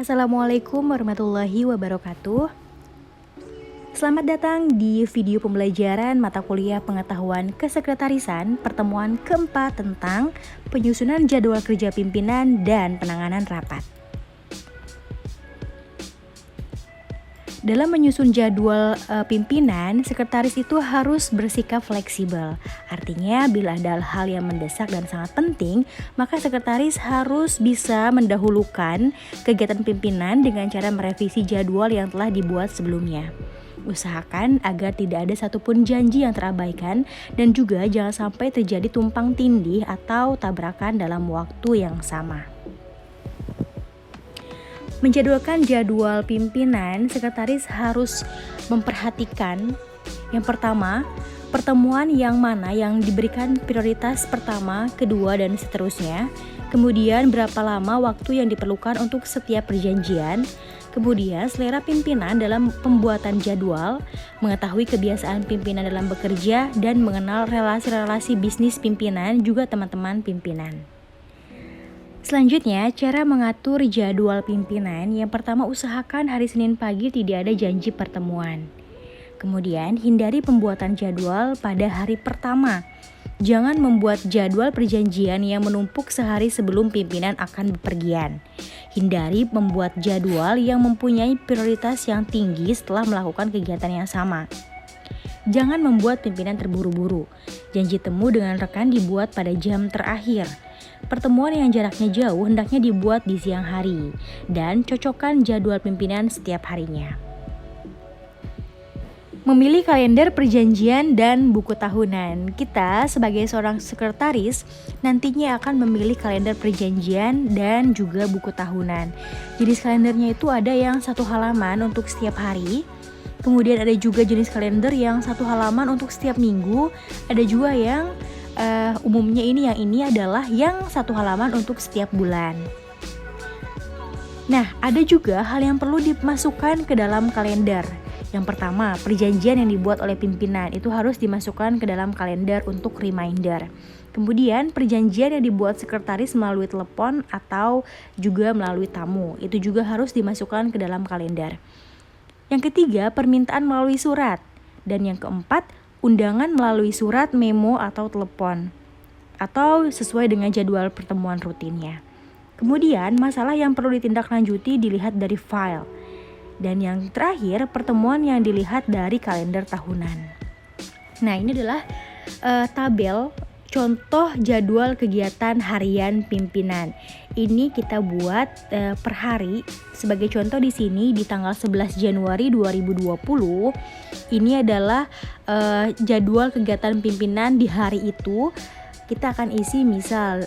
Assalamualaikum warahmatullahi wabarakatuh. Selamat datang di video pembelajaran mata kuliah pengetahuan kesekretarisan pertemuan keempat tentang penyusunan jadwal kerja pimpinan dan penanganan rapat. Dalam menyusun jadwal pimpinan, sekretaris itu harus bersikap fleksibel. Artinya, bila ada hal yang mendesak dan sangat penting, maka sekretaris harus bisa mendahulukan kegiatan pimpinan dengan cara merevisi jadwal yang telah dibuat sebelumnya. Usahakan agar tidak ada satupun janji yang terabaikan dan juga jangan sampai terjadi tumpang tindih atau tabrakan dalam waktu yang sama. Menjadwalkan jadwal pimpinan, sekretaris harus memperhatikan yang pertama, pertemuan yang mana yang diberikan prioritas pertama, kedua, dan seterusnya. Kemudian berapa lama waktu yang diperlukan untuk setiap perjanjian. Kemudian selera pimpinan dalam pembuatan jadwal, mengetahui kebiasaan pimpinan dalam bekerja, dan mengenal relasi-relasi bisnis pimpinan juga teman-teman pimpinan. Selanjutnya, cara mengatur jadwal pimpinan. Yang pertama, usahakan hari Senin pagi tidak ada janji pertemuan. Kemudian, hindari pembuatan jadwal pada hari pertama. Jangan membuat jadwal perjanjian yang menumpuk sehari sebelum pimpinan akan bepergian. Hindari membuat jadwal yang mempunyai prioritas yang tinggi setelah melakukan kegiatan yang sama. Jangan membuat pimpinan terburu-buru. Janji temu dengan rekan dibuat pada jam terakhir. Pertemuan yang jaraknya jauh hendaknya dibuat di siang hari dan cocokkan jadwal pimpinan setiap harinya. Memilih kalender perjanjian dan buku tahunan. Kita sebagai seorang sekretaris nantinya akan memilih kalender perjanjian dan juga buku tahunan. Jenis kalendernya itu ada yang 1 halaman untuk setiap hari. Kemudian ada juga jenis kalender yang 1 halaman untuk setiap minggu. Ada juga yang umumnya ini adalah yang 1 halaman untuk setiap bulan. Nah, ada juga hal yang perlu dimasukkan ke dalam kalender. Yang pertama, perjanjian yang dibuat oleh pimpinan itu harus dimasukkan ke dalam kalender untuk reminder. Kemudian, perjanjian yang dibuat sekretaris melalui telepon atau juga melalui tamu, itu juga harus dimasukkan ke dalam kalender. Yang ketiga, permintaan melalui surat. Dan yang keempat, undangan melalui surat, memo, atau telepon, atau sesuai dengan jadwal pertemuan rutinnya. Kemudian, masalah yang perlu ditindaklanjuti dilihat dari file. Dan yang terakhir, pertemuan yang dilihat dari kalender tahunan. Nah, ini adalah tabel contoh jadwal kegiatan harian pimpinan. Ini kita buat per hari. Sebagai contoh di sini di tanggal 11 Januari 2020, ini adalah jadwal kegiatan pimpinan di hari itu. Kita akan isi misal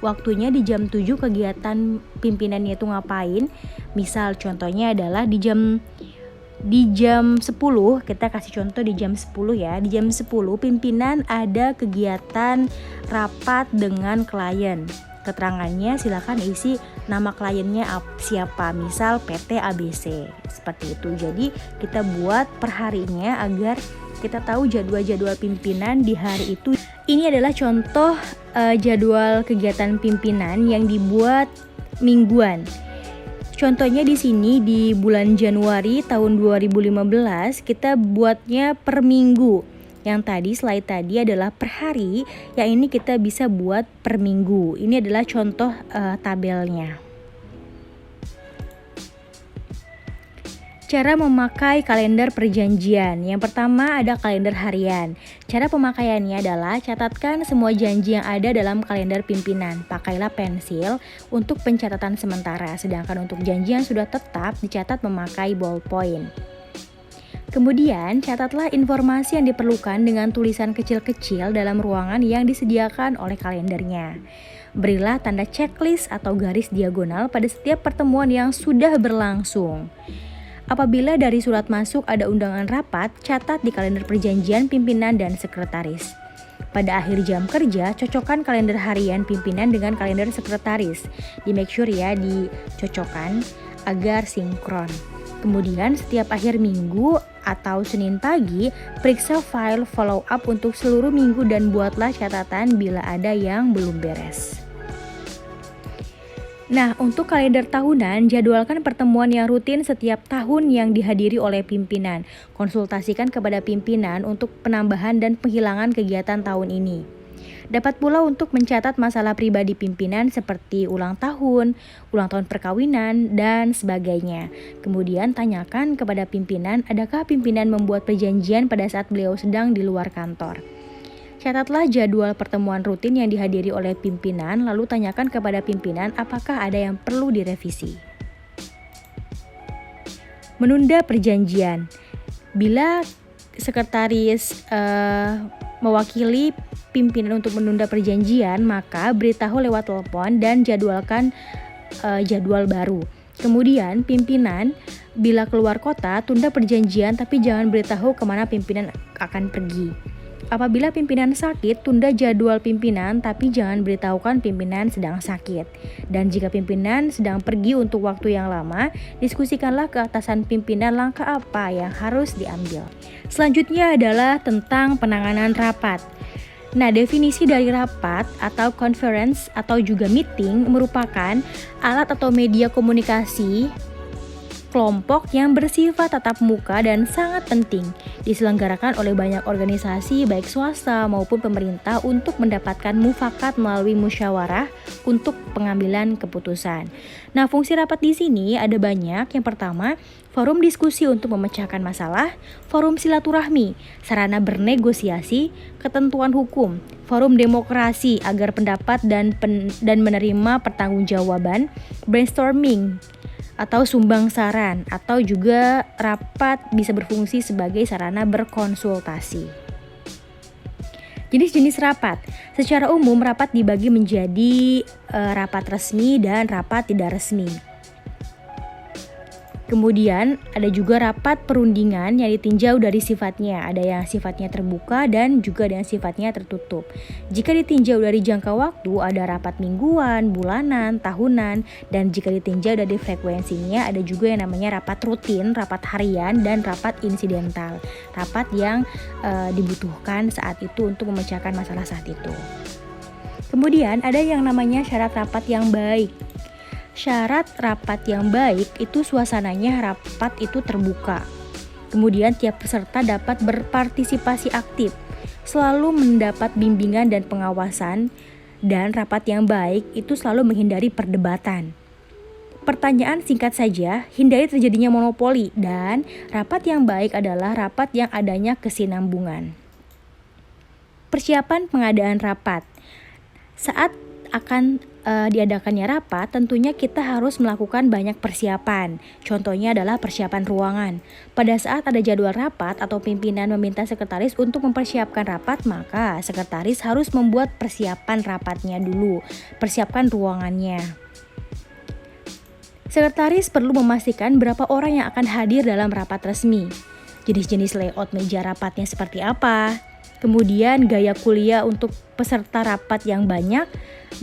waktunya di jam 7 kegiatan pimpinannya itu ngapain. Misal contohnya adalah di jam 10, kita kasih contoh di jam 10 ya. Di jam 10 pimpinan ada kegiatan rapat dengan klien. Keterangannya silakan isi nama kliennya siapa, misal PT ABC, seperti itu. Jadi kita buat perharinya agar kita tahu jadwal-jadwal pimpinan di hari itu. Ini adalah contoh jadwal kegiatan pimpinan yang dibuat mingguan. Contohnya di sini di bulan Januari tahun 2015 kita buatnya per minggu. Yang tadi slide tadi adalah per hari, yang ini kita bisa buat per minggu. Ini adalah contoh tabelnya. Cara memakai kalender perjanjian. Yang pertama ada kalender harian. Cara pemakaiannya adalah catatkan semua janji yang ada dalam kalender pimpinan. Pakailah pensil untuk pencatatan sementara, sedangkan untuk janji yang sudah tetap dicatat memakai ballpoint. Kemudian catatlah informasi yang diperlukan dengan tulisan kecil-kecil dalam ruangan yang disediakan oleh kalendernya. Berilah tanda checklist atau garis diagonal pada setiap pertemuan yang sudah berlangsung. Apabila dari surat masuk ada undangan rapat, catat di kalender perjanjian pimpinan dan sekretaris. Pada akhir jam kerja, cocokkan kalender harian pimpinan dengan kalender sekretaris. Di make sure ya, dicocokkan agar sinkron. Kemudian setiap akhir minggu atau Senin pagi, periksa file follow up untuk seluruh minggu dan buatlah catatan bila ada yang belum beres. Nah, untuk kalender tahunan, jadwalkan pertemuan yang rutin setiap tahun yang dihadiri oleh pimpinan. Konsultasikan kepada pimpinan untuk penambahan dan penghilangan kegiatan tahun ini. Dapat pula untuk mencatat masalah pribadi pimpinan seperti ulang tahun perkawinan, dan sebagainya. Kemudian tanyakan kepada pimpinan, adakah pimpinan membuat perjanjian pada saat beliau sedang di luar kantor. Catatlah jadwal pertemuan rutin yang dihadiri oleh pimpinan, lalu tanyakan kepada pimpinan apakah ada yang perlu direvisi. Menunda perjanjian. Bila sekretaris mewakili pimpinan untuk menunda perjanjian, maka beritahu lewat telepon dan jadwalkan jadwal baru. Kemudian pimpinan bila keluar kota, tunda perjanjian tapi jangan beritahu kemana pimpinan akan pergi. Apabila pimpinan sakit, tunda jadwal pimpinan tapi jangan beritahukan pimpinan sedang sakit. Dan jika pimpinan sedang pergi untuk waktu yang lama, diskusikanlah ke atasan pimpinan langkah apa yang harus diambil. Selanjutnya adalah tentang penanganan rapat. Nah, definisi dari rapat atau conference atau juga meeting merupakan alat atau media komunikasi kelompok yang bersifat tatap muka dan sangat penting diselenggarakan oleh banyak organisasi baik swasta maupun pemerintah untuk mendapatkan mufakat melalui musyawarah untuk pengambilan keputusan. Nah, fungsi rapat di sini ada banyak. Yang pertama, forum diskusi untuk memecahkan masalah, forum silaturahmi, sarana bernegosiasi, ketentuan hukum, forum demokrasi agar pendapat dan menerima pertanggungjawaban, brainstorming atau sumbang saran, atau juga rapat bisa berfungsi sebagai sarana berkonsultasi. Jenis-jenis rapat. Secara umum rapat dibagi menjadi rapat resmi dan rapat tidak resmi. Kemudian ada juga rapat perundingan yang ditinjau dari sifatnya. Ada yang sifatnya terbuka dan juga ada yang sifatnya tertutup. Jika ditinjau dari jangka waktu, ada rapat mingguan, bulanan, tahunan, dan jika ditinjau dari frekuensinya, ada juga yang namanya rapat rutin, rapat harian, dan rapat insidental. Rapat yang dibutuhkan saat itu untuk memecahkan masalah saat itu. Kemudian ada yang namanya syarat rapat yang baik. Syarat rapat yang baik itu suasananya rapat itu terbuka. Kemudian tiap peserta dapat berpartisipasi aktif, selalu mendapat bimbingan dan pengawasan, dan rapat yang baik itu selalu menghindari perdebatan. Pertanyaan singkat saja, hindari terjadinya monopoli, dan rapat yang baik adalah rapat yang adanya kesinambungan. Persiapan pengadaan rapat. Saat akan diadakannya rapat, tentunya kita harus melakukan banyak persiapan. Contohnya adalah persiapan ruangan. Pada saat ada jadwal rapat atau pimpinan meminta sekretaris untuk mempersiapkan rapat, maka sekretaris harus membuat persiapan rapatnya dulu, persiapkan ruangannya. Sekretaris perlu memastikan berapa orang yang akan hadir dalam rapat resmi. Jenis-jenis layout meja rapatnya seperti apa. Kemudian gaya kuliah untuk peserta rapat yang banyak.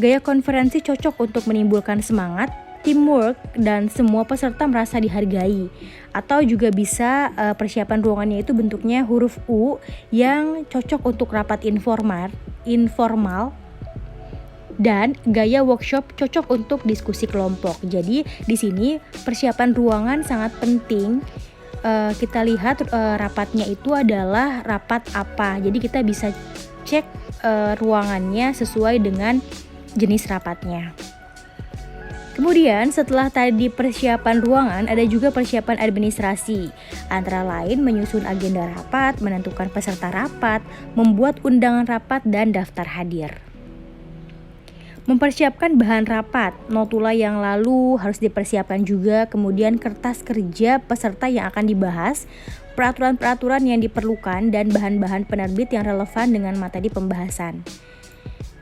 Gaya konferensi cocok untuk menimbulkan semangat, teamwork, dan semua peserta merasa dihargai. Atau juga bisa persiapan ruangannya itu bentuknya huruf U yang cocok untuk rapat informal. Dan gaya workshop cocok untuk diskusi kelompok. Jadi di sini persiapan ruangan sangat penting. Kita lihat rapatnya itu adalah rapat apa. Jadi kita bisa cek ruangannya sesuai dengan jenis rapatnya. Kemudian setelah tadi persiapan ruangan, ada juga persiapan administrasi. Antara lain menyusun agenda rapat, menentukan peserta rapat, membuat undangan rapat, dan daftar hadir. Mempersiapkan bahan rapat, notula yang lalu harus dipersiapkan juga, kemudian kertas kerja peserta yang akan dibahas, peraturan-peraturan yang diperlukan, dan bahan-bahan penerbit yang relevan dengan materi pembahasan.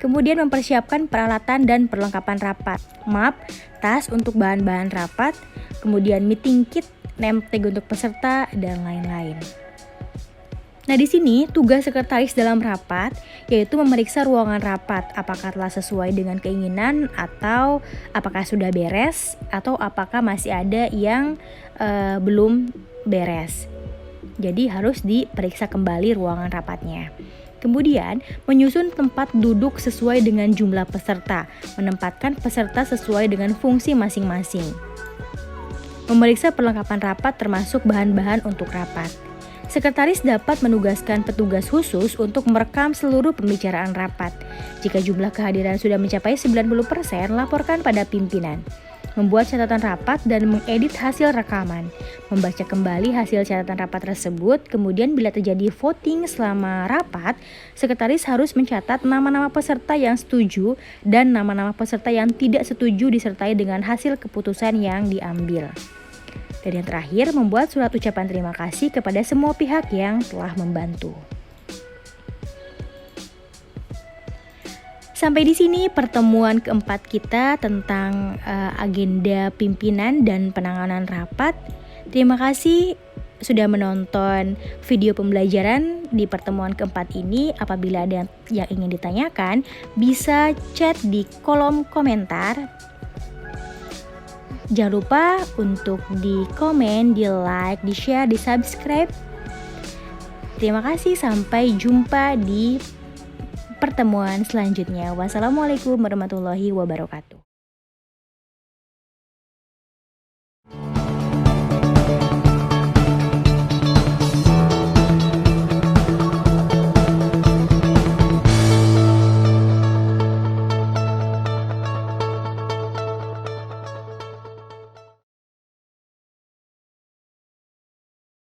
Kemudian mempersiapkan peralatan dan perlengkapan rapat, map, tas untuk bahan-bahan rapat, kemudian meeting kit, name tag untuk peserta, dan lain-lain. Nah, di sini tugas sekretaris dalam rapat yaitu memeriksa ruangan rapat apakah telah sesuai dengan keinginan atau apakah sudah beres atau apakah masih ada yang belum beres. Jadi harus diperiksa kembali ruangan rapatnya. Kemudian, menyusun tempat duduk sesuai dengan jumlah peserta, menempatkan peserta sesuai dengan fungsi masing-masing. Memeriksa perlengkapan rapat termasuk bahan-bahan untuk rapat. Sekretaris dapat menugaskan petugas khusus untuk merekam seluruh pembicaraan rapat. Jika jumlah kehadiran sudah mencapai 90%, laporkan pada pimpinan. Membuat catatan rapat dan mengedit hasil rekaman. Membaca kembali hasil catatan rapat tersebut, kemudian bila terjadi voting selama rapat, sekretaris harus mencatat nama-nama peserta yang setuju dan nama-nama peserta yang tidak setuju disertai dengan hasil keputusan yang diambil. Dan yang terakhir, membuat surat ucapan terima kasih kepada semua pihak yang telah membantu. Sampai di sini pertemuan keempat kita tentang agenda pimpinan dan penanganan rapat. Terima kasih sudah menonton video pembelajaran di pertemuan keempat ini. Apabila ada yang ingin ditanyakan, bisa chat di kolom komentar. Jangan lupa untuk di komen, di like, di share, di subscribe. Terima kasih, sampai jumpa di pertemuan selanjutnya. Wassalamualaikum warahmatullahi wabarakatuh.